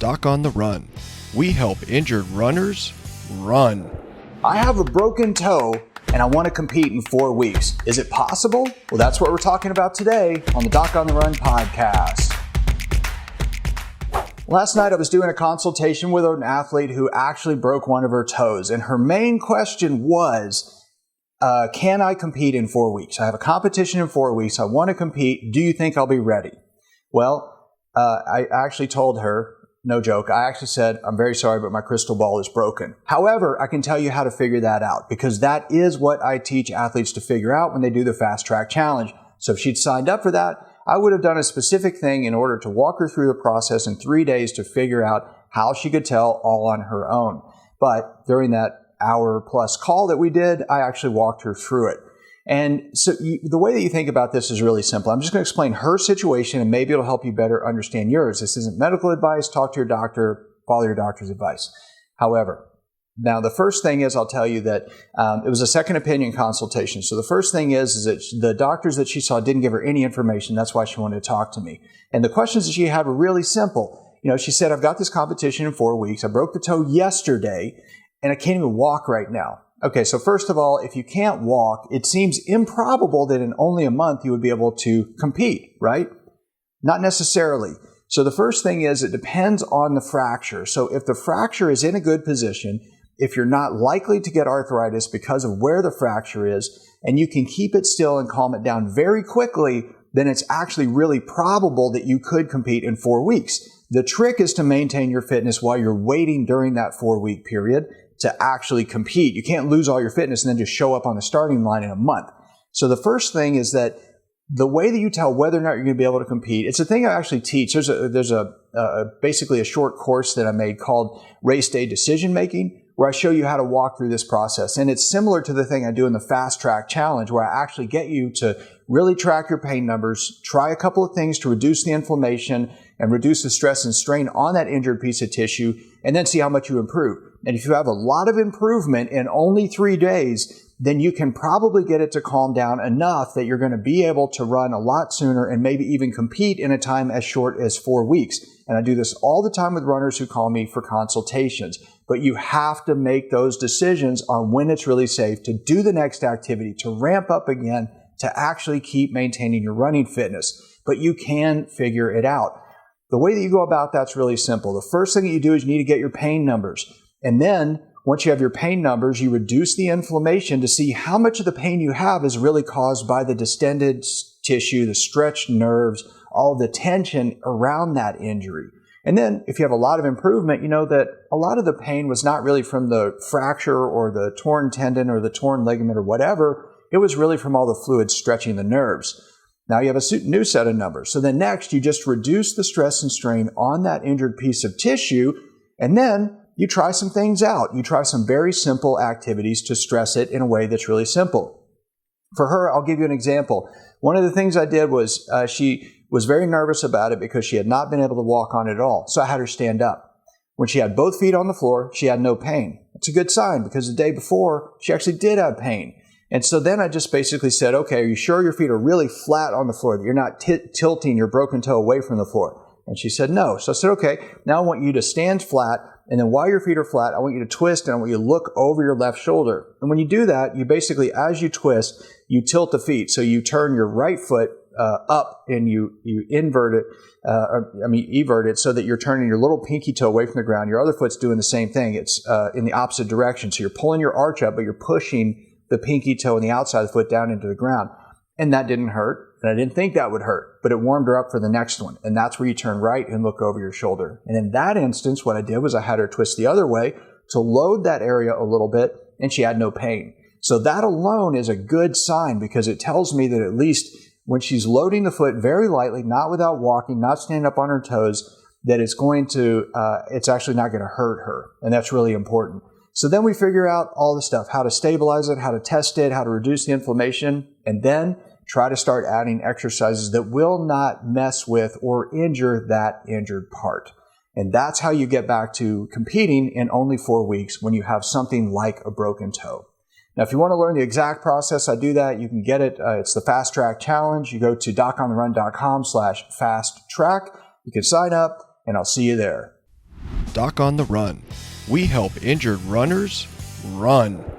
Doc on the Run. We help injured runners run. I have a broken toe and I want to compete in 4 weeks. Is it possible? Well, that's what we're talking about today on the Doc on the Run podcast. Last night I was doing a consultation with an athlete who actually broke one of her toes, and her main question was, can I compete in 4 weeks? I have a competition in 4 weeks. I want to compete. Do you think I'll be ready? Well, I actually told her, no joke, I actually said, I'm very sorry, but my crystal ball is broken. However, I can tell you how to figure that out, because that is what I teach athletes to figure out when they do the Fast Track Challenge. So if she'd signed up for that, I would have done a specific thing in order to walk her through the process in 3 days to figure out how she could tell all on her own. But during that hour-plus call that we did, I actually walked her through it. And so the way that you think about this is really simple. I'm just going to explain her situation, and maybe it'll help you better understand yours. This isn't medical advice. Talk to your doctor. Follow your doctor's advice. However, now the first thing is I'll tell you that it was a second opinion consultation. So the first thing is that the doctors that she saw didn't give her any information. That's why she wanted to talk to me. And the questions that she had were really simple. You know, she said, I've got this competition in 4 weeks. I broke the toe yesterday, and I can't even walk right now. Okay, so first of all, if you can't walk, it seems improbable that in only a month you would be able to compete, right? Not necessarily. So the first thing is it depends on the fracture. So if the fracture is in a good position, if you're not likely to get arthritis because of where the fracture is, and you can keep it still and calm it down very quickly, then it's actually really probable that you could compete in 4 weeks. The trick is to maintain your fitness while you're waiting during that 4-week period to actually compete. You can't lose all your fitness and then just show up on the starting line in a month. So the first thing is that the way that you tell whether or not you're going to be able to compete, it's a thing I actually teach. There's basically a short course that I made called Race Day Decision Making, where I show you how to walk through this process. And it's similar to the thing I do in the Fast Track Challenge, where I actually get you to really track your pain numbers, try a couple of things to reduce the inflammation and reduce the stress and strain on that injured piece of tissue, and then see how much you improve. And if you have a lot of improvement in only 3 days, then you can probably get it to calm down enough that you're going to be able to run a lot sooner and maybe even compete in a time as short as 4 weeks. And I do this all the time with runners who call me for consultations. But you have to make those decisions on when it's really safe to do the next activity, to ramp up again, to actually keep maintaining your running fitness. But you can figure it out. The way that you go about that's really simple. The first thing that you do is you need to get your pain numbers. And then once you have your pain numbers, you reduce the inflammation to see how much of the pain you have is really caused by the distended tissue, the stretched nerves, all the tension around that injury. And then if you have a lot of improvement, you know that a lot of the pain was not really from the fracture or the torn tendon or the torn ligament or whatever. It was really from all the fluid stretching the nerves. Now you have a new set of numbers. So then next, you just reduce the stress and strain on that injured piece of tissue, and then you try some things out. You try some very simple activities to stress it in a way that's really simple. For her, I'll give you an example. One of the things I did was she was very nervous about it because she had not been able to walk on it at all. So I had her stand up. When she had both feet on the floor, she had no pain. It's a good sign because the day before, she actually did have pain. And so then I just basically said, okay, are you sure your feet are really flat on the floor, that you're not tilting your broken toe away from the floor? And she said, no. So I said, okay, now I want you to stand flat. And then while your feet are flat, I want you to twist and I want you to look over your left shoulder. And when you do that, you basically, as you twist, you tilt the feet. So you turn your right foot up and you evert it so that you're turning your little pinky toe away from the ground. Your other foot's doing the same thing. It's in the opposite direction. So you're pulling your arch up, but you're pushing the pinky toe and the outside of the foot down into the ground. And that didn't hurt. And I didn't think that would hurt, but it warmed her up for the next one. And that's where you turn right and look over your shoulder. And in that instance, what I did was I had her twist the other way to load that area a little bit, and she had no pain. So that alone is a good sign because it tells me that at least when she's loading the foot very lightly, not without walking, not standing up on her toes, that it's actually not going to hurt her. And that's really important. So then we figure out all the stuff, how to stabilize it, how to test it, how to reduce the inflammation, and then try to start adding exercises that will not mess with or injure that injured part. And that's how you get back to competing in only 4 weeks when you have something like a broken toe. Now, if you want to learn the exact process, I do that. You can get it. It's the Fast Track Challenge. You go to docontherun.com/fasttrack. You can sign up, and I'll see you there. Doc on the Run. We help injured runners run.